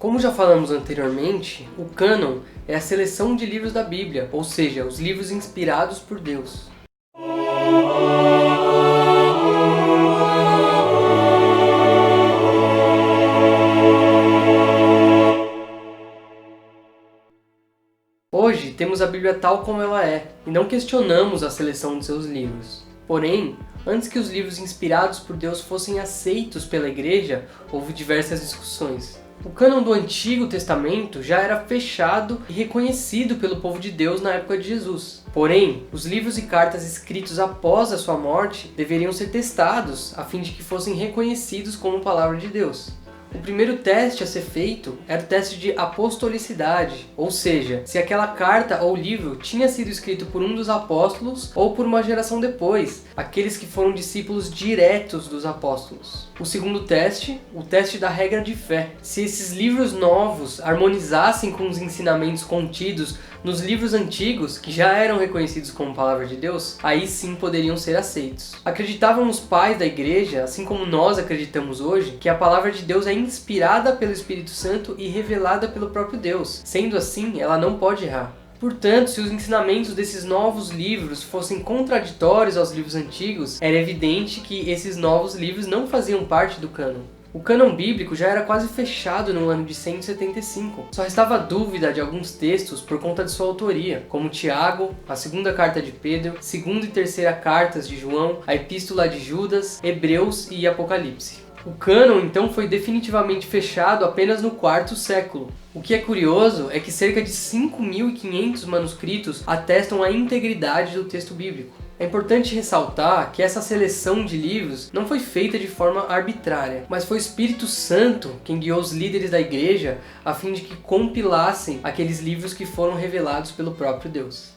Como já falamos anteriormente, o cânon é a seleção de livros da Bíblia, ou seja, os livros inspirados por Deus. Hoje temos a Bíblia tal como ela é, e não questionamos a seleção de seus livros. Porém, antes que os livros inspirados por Deus fossem aceitos pela Igreja, houve diversas discussões. O cânon do Antigo Testamento já era fechado e reconhecido pelo povo de Deus na época de Jesus. Porém, os livros e cartas escritos após a sua morte deveriam ser testados a fim de que fossem reconhecidos como palavra de Deus. O primeiro teste a ser feito era o teste de apostolicidade, ou seja, se aquela carta ou livro tinha sido escrito por um dos apóstolos ou por uma geração depois, aqueles que foram discípulos diretos dos apóstolos. O segundo teste, o teste da regra de fé. Se esses livros novos harmonizassem com os ensinamentos contidos nos livros antigos, que já eram reconhecidos como palavra de Deus, aí sim poderiam ser aceitos. Acreditavam os pais da igreja, assim como nós acreditamos hoje, que a palavra de Deus é inspirada pelo Espírito Santo e revelada pelo próprio Deus. Sendo assim, ela não pode errar. Portanto, se os ensinamentos desses novos livros fossem contraditórios aos livros antigos, era evidente que esses novos livros não faziam parte do cânon. O cânon bíblico já era quase fechado no ano de 175. Só restava dúvida de alguns textos por conta de sua autoria, como Tiago, a segunda carta de Pedro, segunda e terceira cartas de João, a epístola de Judas, Hebreus e Apocalipse. O cânon então foi definitivamente fechado apenas no quarto século. O que é curioso é que cerca de 5.500 manuscritos atestam a integridade do texto bíblico. É importante ressaltar que essa seleção de livros não foi feita de forma arbitrária, mas foi o Espírito Santo quem guiou os líderes da igreja a fim de que compilassem aqueles livros que foram revelados pelo próprio Deus.